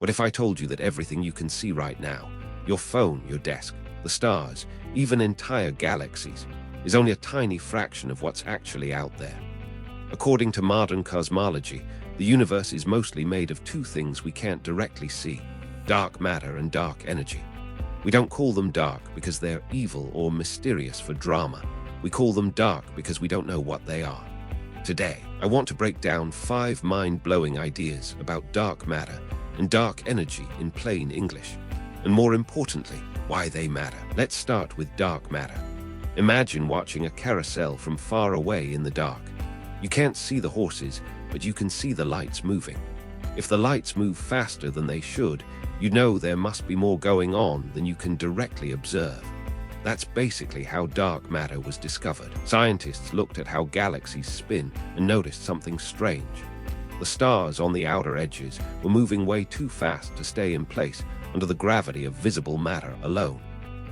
What if I told you that everything you can see right now, your phone, your desk, the stars, even entire galaxies, is only a tiny fraction of what's actually out there? According to modern cosmology, the universe is mostly made of two things we can't directly see: dark matter and dark energy. We don't call them dark because they're evil or mysterious for drama. We call them dark because we don't know what they are. Today, I want to break down 5 mind-blowing ideas about dark matter and dark energy in plain English, and more importantly, why they matter. Let's start with dark matter. Imagine watching a carousel from far away in the dark. You can't see the horses, but you can see the lights moving. If the lights move faster than they should, you know there must be more going on than you can directly observe. That's basically how dark matter was discovered. Scientists looked at how galaxies spin and noticed something strange. The stars on the outer edges were moving way too fast to stay in place under the gravity of visible matter alone.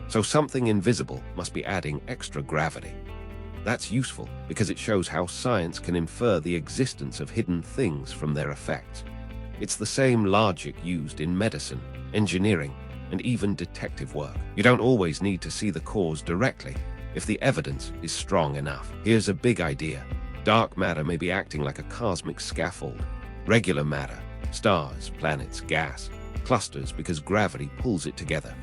So something invisible must be adding extra gravity. That's useful because it shows how science can infer the existence of hidden things from their effects. It's the same logic used in medicine, engineering, and even detective work. You don't always need to see the cause directly if the evidence is strong enough. Here's a big idea. Dark matter may be acting like a cosmic scaffold. Regular matter, stars, planets, gas, clusters because gravity pulls it together.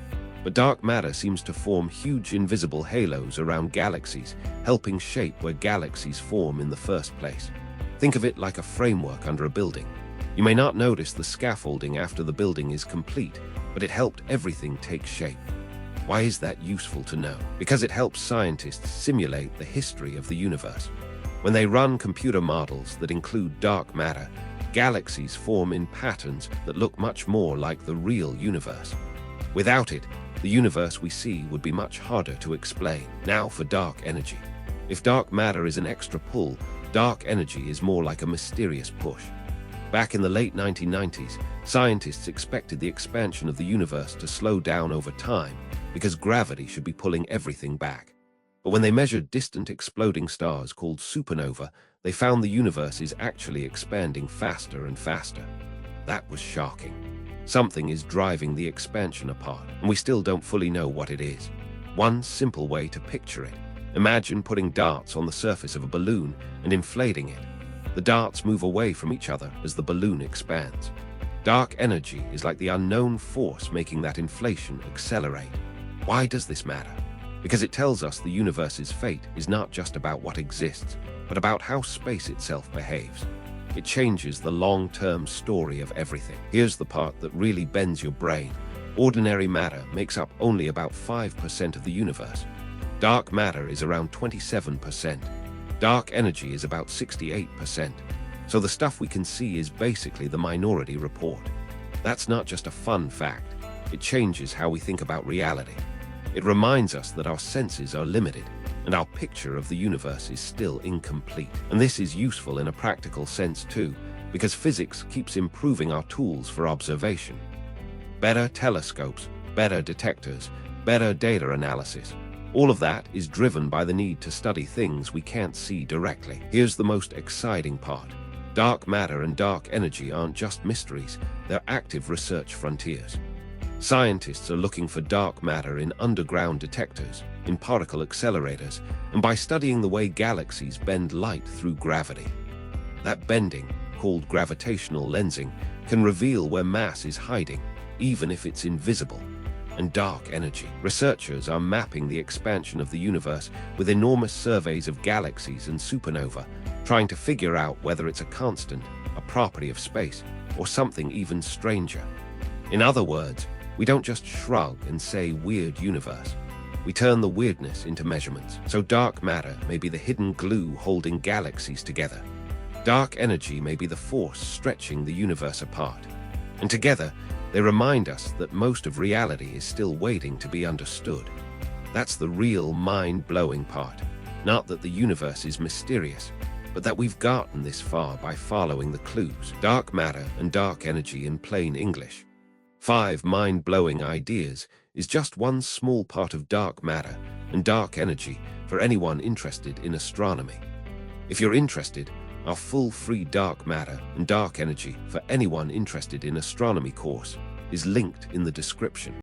But dark matter seems to form huge invisible halos around galaxies, helping shape where galaxies form in the first place. Think of it like a framework under a building. You may not notice the scaffolding after the building is complete, but it helped everything take shape. Why is that useful to know? Because it helps scientists simulate the history of the universe. When they run computer models that include dark matter, galaxies form in patterns that look much more like the real universe. Without it, the universe we see would be much harder to explain. Now for dark energy. If dark matter is an extra pull, dark energy is more like a mysterious push. Back in the late 1990s, scientists expected the expansion of the universe to slow down over time because gravity should be pulling everything back. But when they measured distant exploding stars called supernova, they found the universe is actually expanding faster and faster. That was shocking. Something is driving the expansion apart, and we still don't fully know what it is. One simple way to picture it: imagine putting darts on the surface of a balloon and inflating it. The darts move away from each other as the balloon expands. Dark energy is like the unknown force making that inflation accelerate. Why does this matter? Because it tells us the universe's fate is not just about what exists, but about how space itself behaves. It changes the long-term story of everything. Here's the part that really bends your brain. Ordinary matter makes up only about 5% of the universe. Dark matter is around 27%. Dark energy is about 68%. So the stuff we can see is basically the minority report. That's not just a fun fact. It changes how we think about reality. It reminds us that our senses are limited, and our picture of the universe is still incomplete. And this is useful in a practical sense too, because physics keeps improving our tools for observation. Better telescopes, better detectors, better data analysis. All of that is driven by the need to study things we can't see directly. Here's the most exciting part. Dark matter and dark energy aren't just mysteries, they're active research frontiers. Scientists are looking for dark matter in underground detectors, in particle accelerators, and by studying the way galaxies bend light through gravity. That bending, called gravitational lensing, can reveal where mass is hiding, even if it's invisible. And dark energy. Researchers are mapping the expansion of the universe with enormous surveys of galaxies and supernova, trying to figure out whether it's a constant, a property of space, or something even stranger. In other words, we don't just shrug and say weird universe. We turn the weirdness into measurements. So dark matter may be the hidden glue holding galaxies together. Dark energy may be the force stretching the universe apart. And together, they remind us that most of reality is still waiting to be understood. That's the real mind-blowing part. Not that the universe is mysterious, but that we've gotten this far by following the clues. Dark matter and dark energy in plain English. 5 mind-blowing ideas is just one small part of dark matter and dark energy for anyone interested in astronomy. If you're interested, Our full free dark matter and dark energy for anyone interested in astronomy course is linked in the description.